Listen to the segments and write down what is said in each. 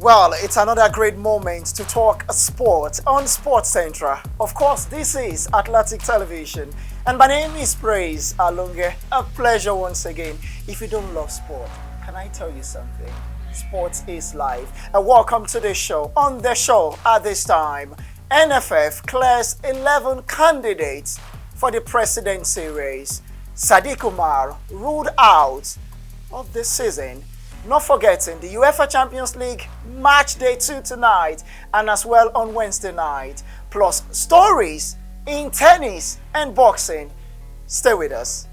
Well, it's another great moment to talk sport on Sports Central. Of course, this is Atlantic Television, and my name is Praise Alunge. A pleasure once again. If you don't love sport, can I tell you something? Sports is life. And welcome to the show. On the show at this time, NFF clears 11 candidates for the presidency race. Sadiq Umar ruled out of this season. Not forgetting the UEFA Champions League match day 2 tonight and as well on Wednesday night. Plus stories in tennis and boxing. Stay with us.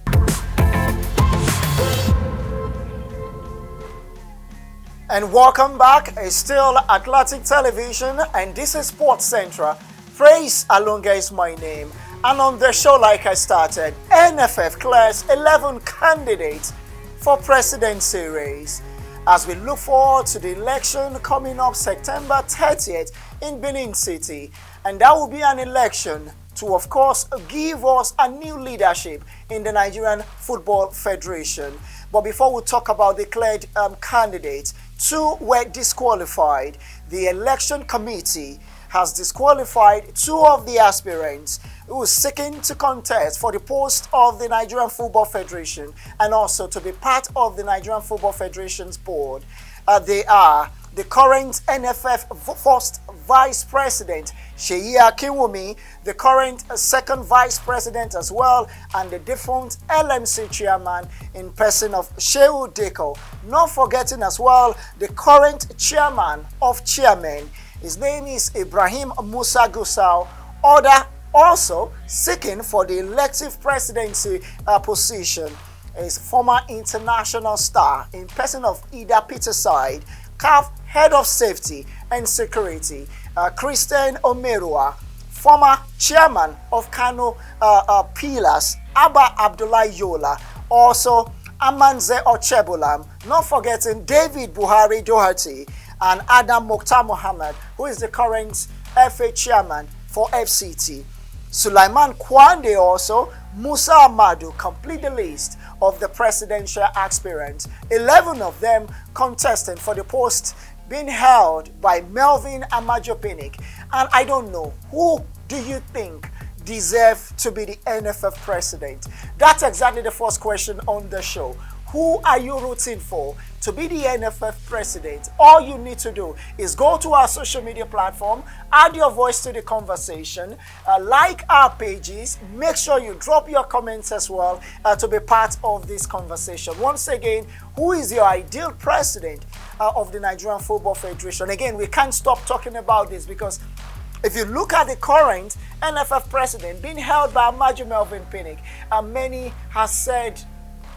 And welcome back. It's still Atlantic Television and this is Sports Central. Praise Alunga is my name. And on the show, like I started, NFF clears 11 candidates for presidency race. As we look forward to the election coming up September 30th in Benin City. And that will be an election to, of course, give us a new leadership in the Nigerian Football Federation. But before we talk about declared candidates, 2 were disqualified. The election committee has disqualified 2 of the aspirants who are seeking to contest for the post of the Nigerian Football Federation and also to be part of the Nigerian Football Federation's board. They are the current NFF first Vice President, Sheyi Akinwumi, the current second Vice President as well, and the defunct LMC Chairman in person of Shehu Deko. Not forgetting as well the current Chairman of Chairmen. His name is Ibrahim Musa Gusau. Other also seeking for the elective presidency position is former international star in person of Ida Peterside, CAF Head of Safety and Security, Christian Omerua, former chairman of Kano Pillars, Abba Abdullah Yola, also Amanze Ochebolam, not forgetting David Buhari Doherty, and Adam Mokhtar Mohammed, who is the current FA chairman for FCT. Sulaiman Kwande also, Musa Amadu complete the list of the presidential aspirants. 11 of them contesting for the post being held by Melvin Amajo Pinnick. And I don't know, who do you think deserve to be the NFF president? That's exactly the first question on the show. Who are you rooting for to be the NFF president? All you need to do is go to our social media platform, add your voice to the conversation, like our pages, make sure you drop your comments as well to be part of this conversation. Once again, who is your ideal president of the Nigerian Football Federation? Again, we can't stop talking about this because if you look at the current NFF president being held by Amajo Melvin Pinnick, many have said,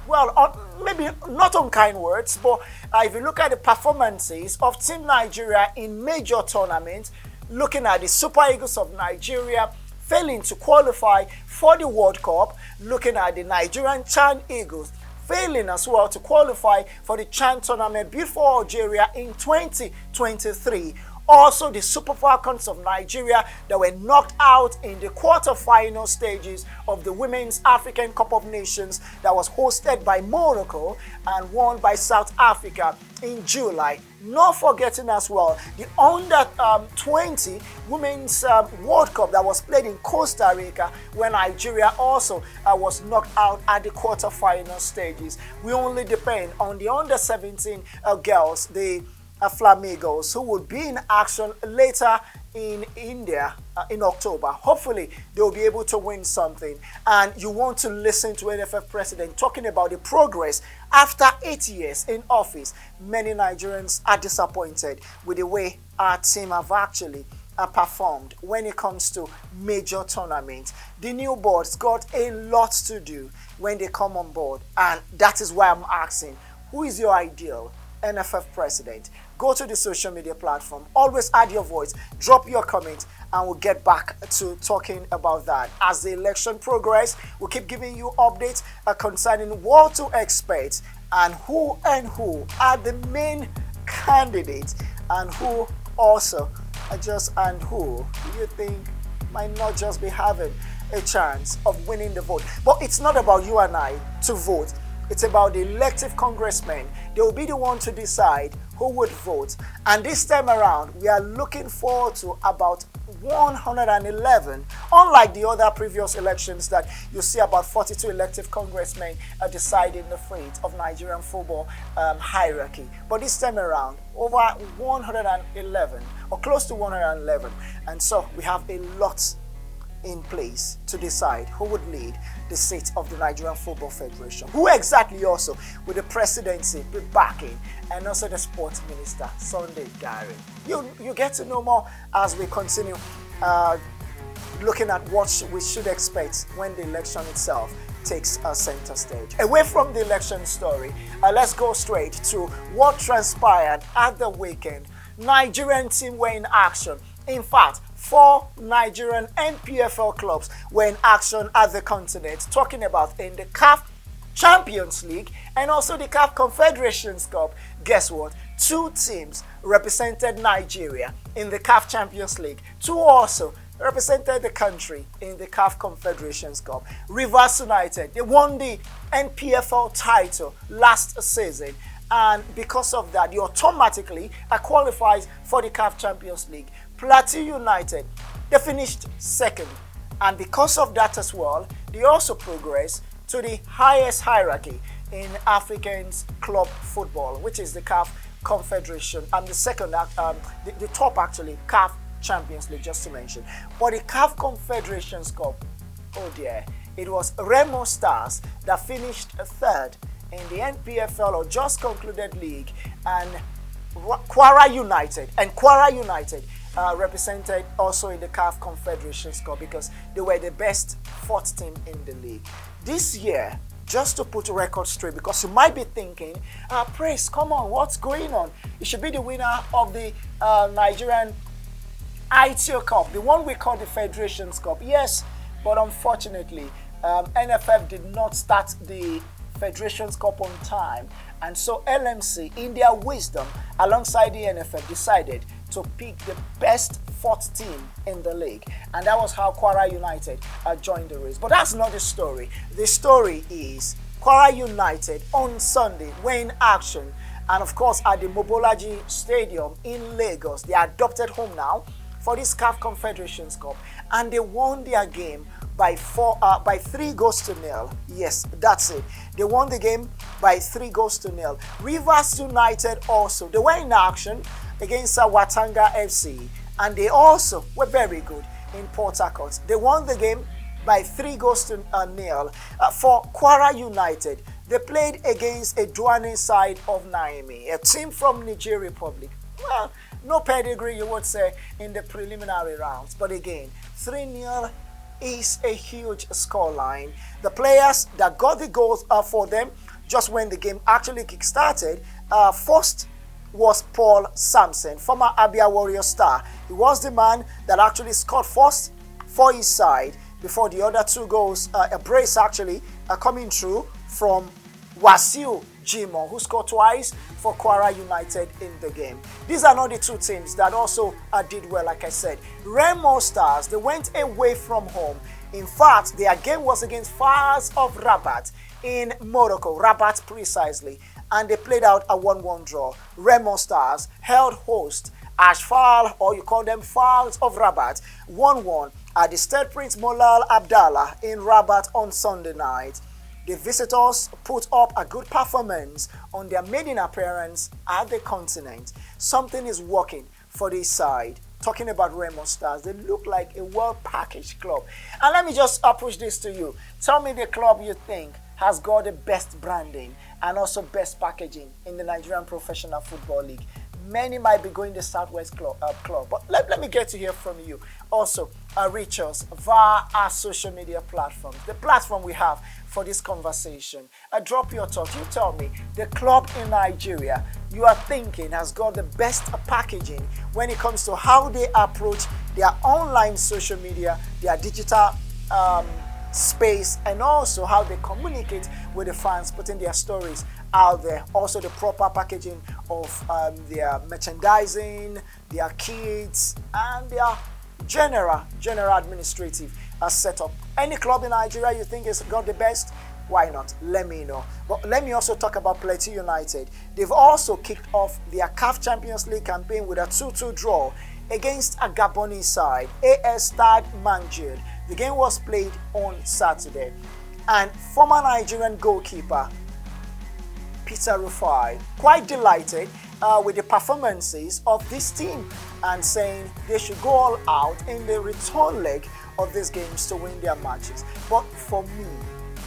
well, maybe not unkind words, but if you look at the performances of Team Nigeria in major tournaments, looking at the Super Eagles of Nigeria failing to qualify for the World Cup, looking at the Nigerian Chan Eagles failing as well to qualify for the Chan tournament before Algeria in 2023. Also, the Super Falcons of Nigeria that were knocked out in the quarter-final stages of the Women's African Cup of Nations that was hosted by Morocco and won by South Africa in July. Not forgetting as well the Under-20 Women's World Cup that was played in Costa Rica when Nigeria also was knocked out at the quarter-final stages. We only depend on the Under-17 girls, the Flamingos, who will be in action later in India in October. Hopefully, they will be able to win something. And you want to listen to NFF president talking about the progress after 8 years in office. Many Nigerians are disappointed with the way our team have actually performed when it comes to major tournaments. The new board's got a lot to do when they come on board. And that is why I'm asking, who is your ideal NFF president? Go to the social media platform. Always add your voice, drop your comment, and we'll get back to talking about that. As the election progresses, we'll keep giving you updates concerning what to expect and who are the main candidates and who also and who do you think might not just be having a chance of winning the vote. But it's not about you and I to vote. It's about the elective congressmen. They will be the one to decide who would vote. And this time around, we are looking forward to about 111. Unlike the other previous elections that you see about 42 elective congressmen deciding the fate of Nigerian football hierarchy. But this time around, over 111 or close to 111. And so we have a lot in place to decide who would lead the seat of the Nigerian Football Federation. Who exactly also with the presidency be backing, and also the sports minister, Sunday Gary. You get to know more as we continue looking at what we should expect when the election itself takes a center stage. Away from the election story, let's go straight to what transpired at the weekend. Nigerian team were in action. In fact, 4 Nigerian NPFL clubs were in action at the continent, talking about in the CAF Champions League and also the CAF Confederations Cup. Guess what? 2 teams represented Nigeria in the CAF Champions League. 2 also represented the country in the CAF Confederations Cup. Rivers United, they won the NPFL title last season. And because of that, you automatically qualifies for the CAF Champions League. Plateau United, they finished second. And because of that as well, they also progressed to the highest hierarchy in African club football, which is the CAF Confederation. And the second, the top actually, CAF Champions League, just to mention. But the CAF Confederations Cup, oh dear, it was Remo Stars that finished third in the NPFL or just concluded league, and Kwara United represented also in the CAF Confederations Cup because they were the best 4th team in the league. This year, just to put a record straight, because you might be thinking, Praise, come on, what's going on? It should be the winner of the Nigerian ITO Cup, the one we call the Federations Cup. Yes, but unfortunately, NFF did not start the Federations Cup on time, and so LMC, in their wisdom, alongside the NFF, decided to pick the best 4th team in the league, and that was how Kwara United joined the race. But that's not the story. The story is Kwara United on Sunday were in action, and of course at the Mobolaji Stadium in Lagos. They are adopted home now for this CAF Confederations Cup, and they won their game by 3-0. Yes, that's it. They won the game by 3-0. Rivers United also, they were in action against Watanga FC, and they also were very good in Port Harcourt. They won the game by 3-0. For Kwara United, they played against a Duane side of Niamey, a team from Niger Republic. Well, no pedigree, you would say, in the preliminary rounds, but again, 3-0 is a huge scoreline. The players that got the goals for them just when the game actually kick-started, first was Paul Sampson, former Abia Warrior star. He was the man that actually scored first for his side before the other 2 goals, a brace actually coming through from Wasiu Jimo, who scored twice for Kwara United in the game. These are not the 2 teams that also did well, like I said. Remo Stars, they went away from home. In fact, their game was against Fars of Rabat in Morocco, Rabat precisely, and they played out a 1-1 draw. Remo Stars held host Ashfal, or you call them Fars of Rabat, 1-1 at the State Prince Molal Abdallah in Rabat on Sunday night. The visitors put up a good performance on their maiden appearance at the continent. Something is working for this side. Talking about Remo Stars, they look like a well-packaged club. And let me just push this to you. Tell me the club you think has got the best branding and also best packaging in the Nigerian Professional Football League. Many might be going the Southwest club, but let me get to hear from you. Also, reach us via our social media platforms, the platform we have for this conversation. Drop your thoughts. You tell me the club in Nigeria you are thinking has got the best packaging when it comes to how they approach their online social media, their digital space, and also how they communicate with the fans, putting their stories out there. Also the proper packaging of their merchandising, their kits, and their general administrative setup. Any club in Nigeria you think has got the best, why not? Let me know. But let me also talk about Plateau United. They've also kicked off their CAF Champions League campaign with a 2-2 draw against a Gabonese side, AS Stade Manjid. The game was played on Saturday, and former Nigerian goalkeeper Peter Rufai quite delighted with the performances of this team and saying they should go all out in the return leg of these games to win their matches. But for me,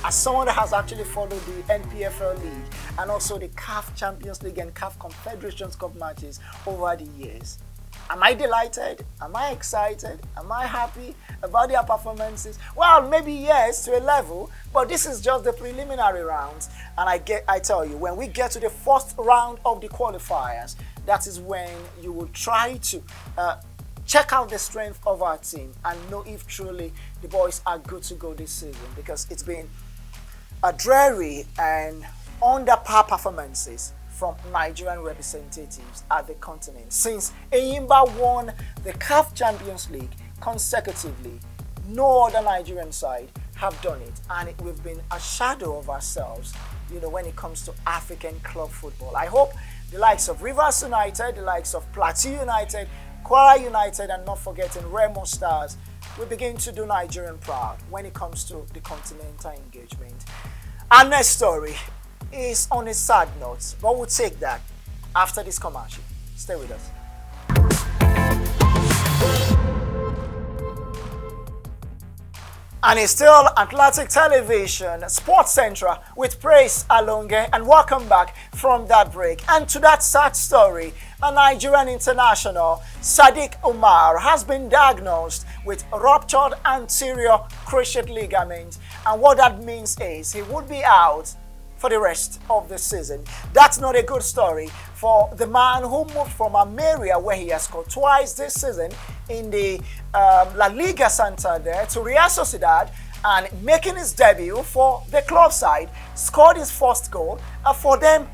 as someone that has actually followed the NPFL League and also the CAF Champions League and CAF Confederations Cup matches over the years, am I delighted? Am I excited? Am I happy about their performances? Well, maybe yes, to a level, but this is just the preliminary rounds. And I tell you, when we get to the first round of the qualifiers, that is when you will try to check out the strength of our team and know if truly the boys are good to go this season, because it's been a dreary and under par performances from Nigerian representatives at the continent. Since Enyimba won the CAF Champions League consecutively, no other Nigerian side have done it, and we've been a shadow of ourselves, when it comes to African club football. I hope the likes of Rivers United, the likes of Plateau United, Kwara United, and not forgetting Remo Stars will begin to do Nigerian proud when it comes to the continental engagement. Our next story is on a sad note, but we'll take that after this commercial. Stay with us. And it's still Atlantic Television, Sports Central with Praise Alonge, and welcome back from that break. And to that sad story, a Nigerian international, Sadiq Umar, has been diagnosed with ruptured anterior cruciate ligament, and what that means is he would be out for the rest of the season. That's not a good story for the man who moved from Almeria, where he has scored twice this season in the La Liga Santander, to Real Sociedad, and making his debut for the club side, scored his first goal for them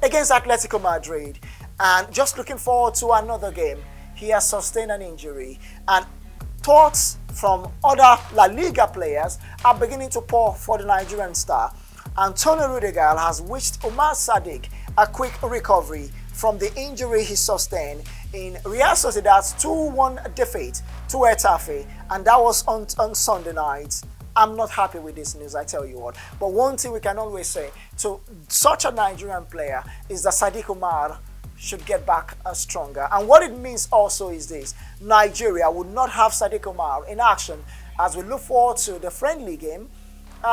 against Atletico Madrid. And just looking forward to another game. He has sustained an injury, and thoughts from other La Liga players are beginning to pour for the Nigerian star. Antonio Rudiger has wished Umar Sadiq a quick recovery from the injury he sustained in Real Sociedad's 2-1 defeat to Getafe, and that was on Sunday night. I'm not happy with this news, I tell you what. But one thing we can always say to such a Nigerian player is that Sadiq Umar should get back stronger. And what it means also is this: Nigeria would not have Sadiq Umar in action as we look forward to the friendly game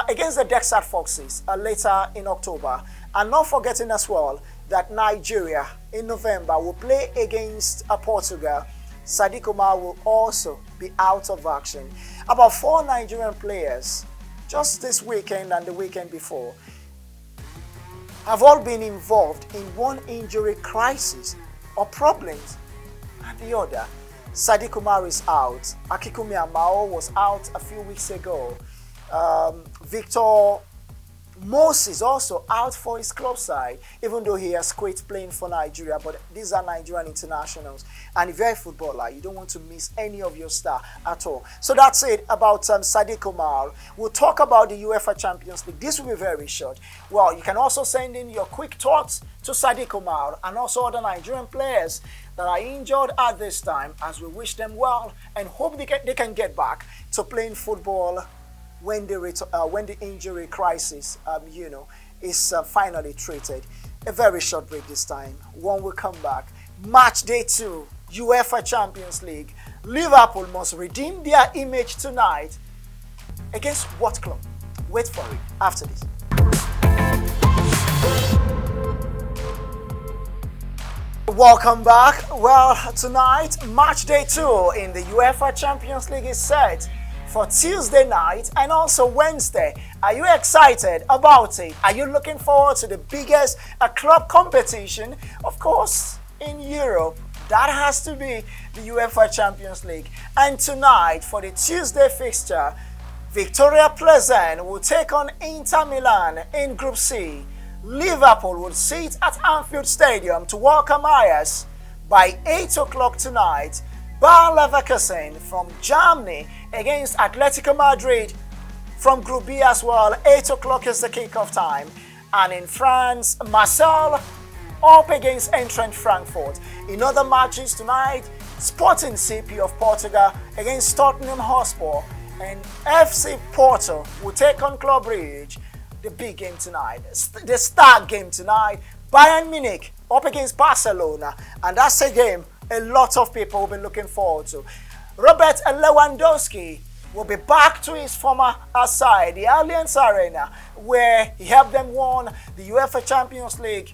against the Dexter Foxes later in October. And not forgetting as well that Nigeria in November will play against Portugal. Sadiq Umar will also be out of action. About 4 Nigerian players just this weekend and the weekend before have all been involved in one injury crisis or problems and the other. Sadiq Umar is out. Akikumi Amao was out a few weeks ago. Victor Moses also out for his club side, even though he has quit playing for Nigeria. But these are Nigerian internationals, and if you're a footballer, you don't want to miss any of your star at all. So that's it about Sadiq Umar. We'll talk about the UEFA Champions League. This will be very short. Well, you can also send in your quick thoughts to Sadiq Umar and also other Nigerian players that are injured at this time, as we wish them well and hope they can get back to playing football when the injury crisis, is finally treated. A very short break this time. When we come back, match day 2, UEFA Champions League. Liverpool must redeem their image tonight. Against what club? Wait for it after this. Welcome back. Well, tonight, match day 2 in the UEFA Champions League is set for Tuesday night and also Wednesday. Are you excited about it? Are you looking forward to the biggest club competition? Of course, in Europe, that has to be the UEFA Champions League. And tonight, for the Tuesday fixture, Victoria Pleasant will take on Inter Milan in Group C. Liverpool will sit at Anfield Stadium to welcome Ajax. By 8 o'clock tonight, Bayer Leverkusen from Germany against Atletico Madrid from Group B as well. 8 o'clock is the kickoff time. And in France, Marseille up against Eintracht Frankfurt. In other matches tonight, Sporting CP of Portugal against Tottenham Hotspur, and FC Porto will take on Club Brugge. The big game tonight, the star game tonight, Bayern Munich up against Barcelona, and that's a game a lot of people will be looking forward to. Robert Lewandowski will be back to his former side, the Allianz Arena, where he helped them win the UEFA Champions League.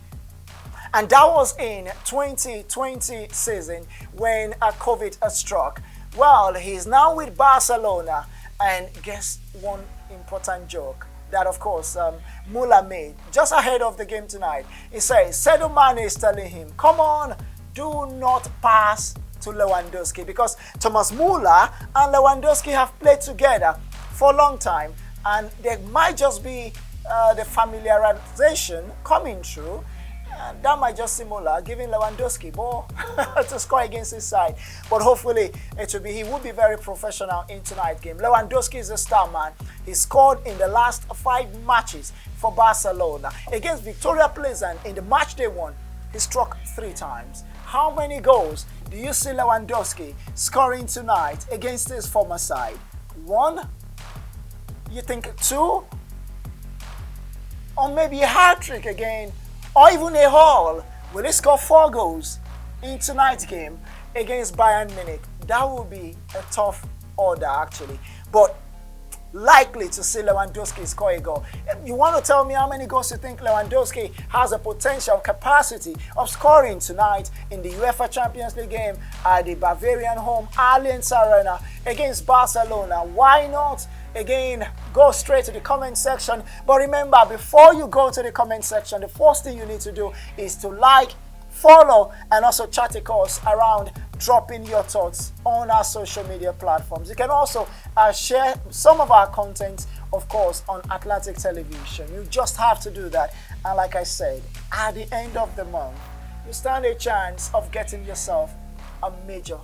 And that was in 2020 season when COVID struck. Well, he's now with Barcelona, and guess one important joke that, of course, Muller made just ahead of the game tonight. He says, Sadio Mane is telling him, come on, do not pass to Lewandowski, because Thomas Muller and Lewandowski have played together for a long time, and there might just be the familiarization coming through. That might just similar giving Lewandowski ball to score against his side. But hopefully he will be very professional in tonight's game. Lewandowski is a star man. He scored in the last 5 matches for Barcelona. Against Victoria Pleasant in the match they won, he struck 3 times. How many goals do you see Lewandowski scoring tonight against his former side? 1? You think 2? Or maybe a hat-trick again? Or even a haul? Will he score 4 goals in tonight's game against Bayern Munich? That will be a tough order, actually. But likely to see Lewandowski score a goal. You want to tell me how many goals you think Lewandowski has a potential capacity of scoring tonight in the UEFA Champions League game at the Bavarian home Allianz Arena against Barcelona? Why not? Again, go straight to the comment section. But remember, before you go to the comment section, the first thing you need to do is to like, follow, and also chat us around, dropping your thoughts on our social media platforms. You can also share some of our content, of course, on Atlantic Television. You just have to do that. And like I said, at the end of the month, you stand a chance of getting yourself a major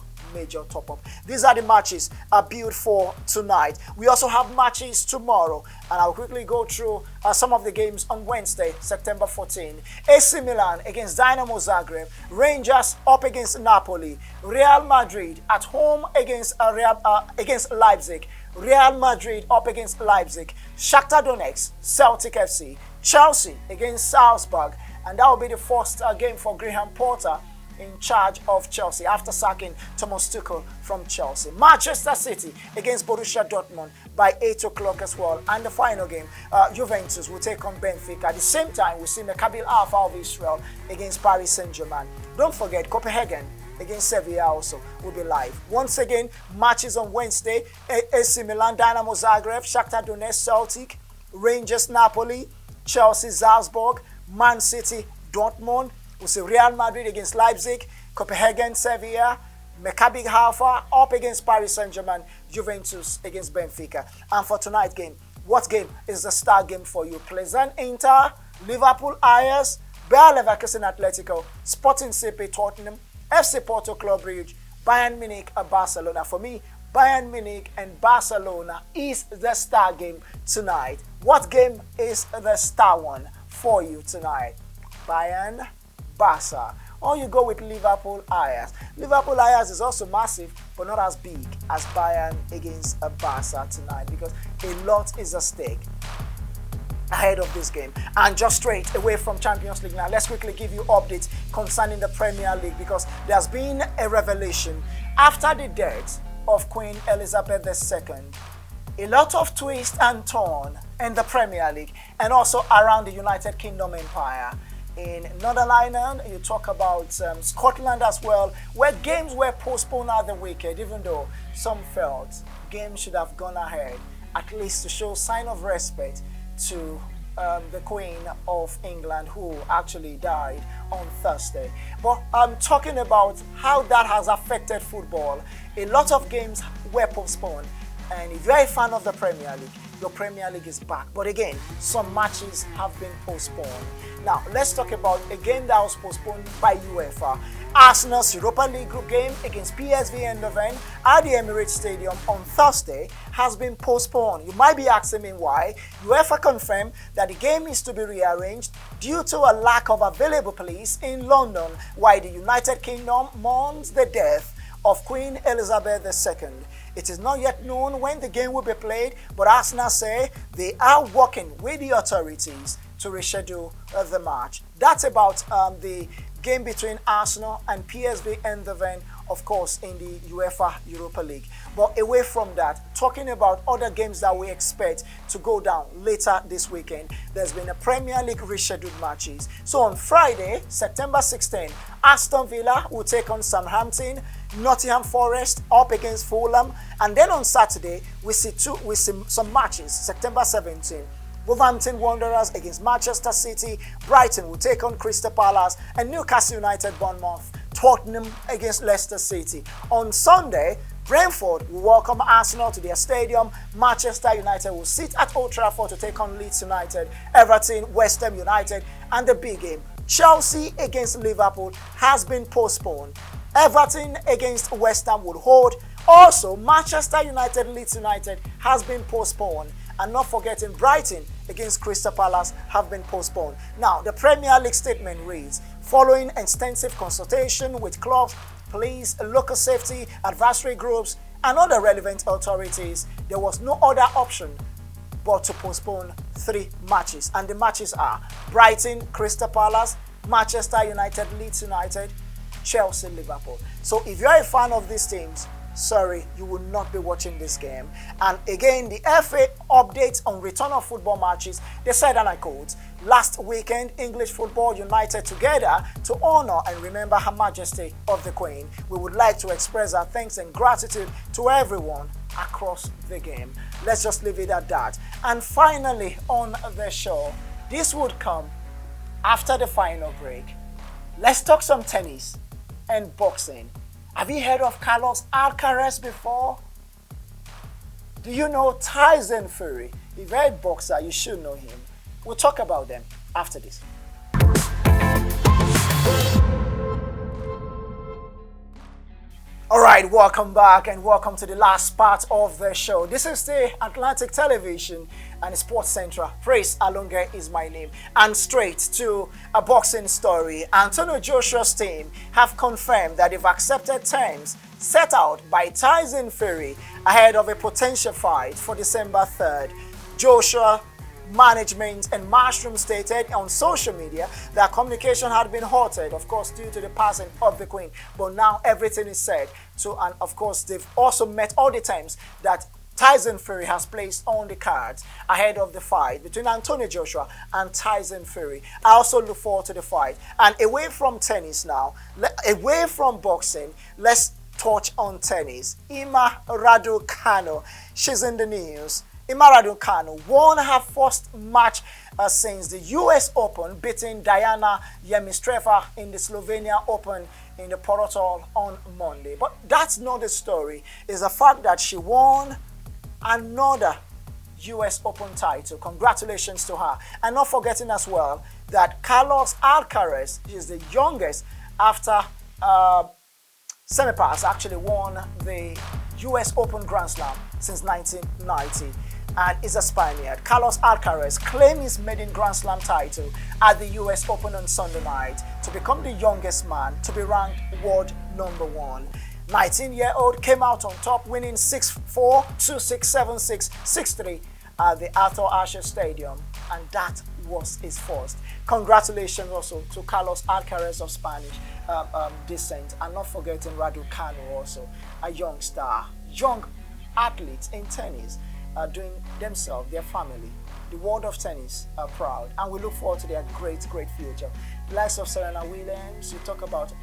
top-up. These are the matches built for tonight. We also have matches tomorrow, and I'll quickly go through some of the games on Wednesday, September 14. AC Milan against Dynamo Zagreb, Rangers up against Napoli, Real Madrid at home against Leipzig, Real Madrid up against Leipzig, Shakhtar Donetsk, Celtic FC, Chelsea against Salzburg, and that will be the first game for Graham Potter in charge of Chelsea after sacking Thomas Tuchel from Chelsea. Manchester City against Borussia Dortmund by 8 o'clock as well. And the final game, Juventus will take on Benfica. At the same time, we see Maccabi Haifa of Israel against Paris Saint-Germain. Don't forget, Copenhagen against Sevilla also will be live. Once again, matches on Wednesday, AC Milan, Dynamo Zagreb, Shakhtar Donetsk, Celtic, Rangers, Napoli, Chelsea, Salzburg, Man City, Dortmund. We'll see Real Madrid against Leipzig, Copenhagen, Sevilla, Maccabi Haifa up against Paris Saint-Germain, Juventus against Benfica. And for tonight's game, what game is the star game for you? Pleasant Inter, Liverpool Ajax, Bayer Leverkusen Atletico, Sporting CP Tottenham, FC Porto Club Brugge, Bayern Munich and Barcelona. For me, Bayern Munich and Barcelona is the star game tonight. What game is the star one for you tonight? Bayern, Barca, or you go with Liverpool Ajax. Liverpool Ajax is also massive, but not as big as Bayern against Barca tonight, because a lot is at stake ahead of this game. And just straight away from Champions League now, let's quickly give you updates concerning the Premier League, because there's been a revelation after the death of Queen Elizabeth II. A lot of twist and turn in the Premier League and also around the United Kingdom Empire. In Northern Ireland, you talk about Scotland as well, where games were postponed at the weekend, even though some felt games should have gone ahead, at least to show sign of respect to the Queen of England, who actually died on Thursday. But I'm talking about how that has affected football. A lot of games were postponed, and if you're a fan of the Premier League, your Premier League is back. But again, some matches have been postponed. Now, let's talk about a game that was postponed by UEFA. Arsenal's Europa League group game against PSV Eindhoven at the Emirates Stadium on Thursday has been postponed. You might be asking me why. UEFA confirmed that the game is to be rearranged due to a lack of available police in London, while the United Kingdom mourns the death of Queen Elizabeth II. It is not yet known when the game will be played, but Arsenal say they are working with the authorities to reschedule the match. That's about the game between Arsenal and PSV Eindhoven, of course, in the UEFA Europa League. But away from that, talking about other games that we expect to go down later this weekend, there's been a Premier League rescheduled matches. So on Friday, September 16, Aston Villa will take on Southampton, Nottingham Forest up against Fulham, and then on Saturday we see some matches. September 17, Wolverhampton Wanderers against Manchester City, Brighton will take on Crystal Palace, and Newcastle United Bournemouth, Tottenham against Leicester City. On Sunday, Brentford will welcome Arsenal to their stadium, Manchester United will sit at Old Trafford to take on Leeds United, Everton, West Ham United, and the big game, Chelsea against Liverpool, has been postponed. Everton against West Ham would hold. Also, Manchester United, Leeds United has been postponed. And not forgetting Brighton against Crystal Palace have been postponed. Now, the Premier League statement reads, following extensive consultation with clubs, police, local safety, advisory groups, and other relevant authorities, there was no other option but to postpone 3 matches. And the matches are Brighton, Crystal Palace, Manchester United, Leeds United, Chelsea, Liverpool. So if you're a fan of these teams, sorry, you will not be watching this game. And again, the FA updates on return of football matches. They said, and I quote, last weekend, English football united together to honor and remember Her Majesty of the Queen. We would like to express our thanks and gratitude to everyone across the game. Let's just leave it at that. And finally, on the show, this would come after the final break. Let's talk some tennis and boxing. Have you heard of Carlos Alcaraz before? Do you know Tyson Fury? If you're a boxer, you should know him. We'll talk about them after this. Alright, welcome back and welcome to the last part of the show. This is the Atlantic Television and Sports Central. Praise Alonga is my name. And straight to a boxing story. Antonio Joshua's team have confirmed that they've accepted terms set out by Tyson Fury ahead of a potential fight for December 3rd. Joshua management and Mushroom stated on social media that communication had been halted, of course, due to the passing of the Queen. But now everything is said. So, and of course, they've also met all the terms that Tyson Fury has placed on the cards ahead of the fight between Antonio Joshua and Tyson Fury. I also look forward to the fight. And away from tennis now, away from boxing, let's touch on tennis. Ima Raducanu, she's in the news. Ima Raducanu won her first match since the US Open, beating Diana Yemistreva in the Slovenia Open in the Portal on Monday. But that's not the story. It's the fact that she won another US Open title. Congratulations to her. And not forgetting as well that Carlos Alcaraz is the youngest after Tsitsipas actually won the US Open Grand Slam since 1990. And is a Spaniard. Carlos Alcaraz claimed his maiden Grand Slam title at the US Open on Sunday night to become the youngest man to be ranked world number 1. 19-year-old came out on top, winning 6-4, 2-6, 7-6, 6-3 at the Arthur Ashe Stadium, and that was his first. Congratulations also to Carlos Alcaraz of Spanish descent, and not forgetting Raducanu also, a young star, young athlete in tennis. Doing themselves, their family, the world of tennis are proud, and we look forward to their great future. The likes of Serena Williams, you talk about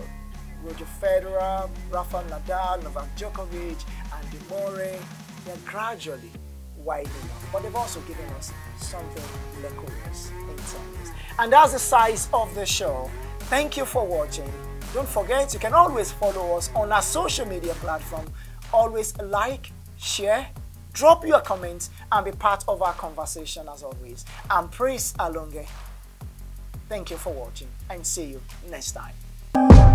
Roger Federer, Rafael Nadal, Novak Djokovic, Andy Murray, they're gradually widening up, but they've also given us something glorious in tennis. And that's the size of the show. Thank you for watching. Don't forget, you can always follow us on our social media platform. Always like, share, drop your comments, and be part of our conversation as always. I'm Praise Alonge. Thank you for watching and see you next time.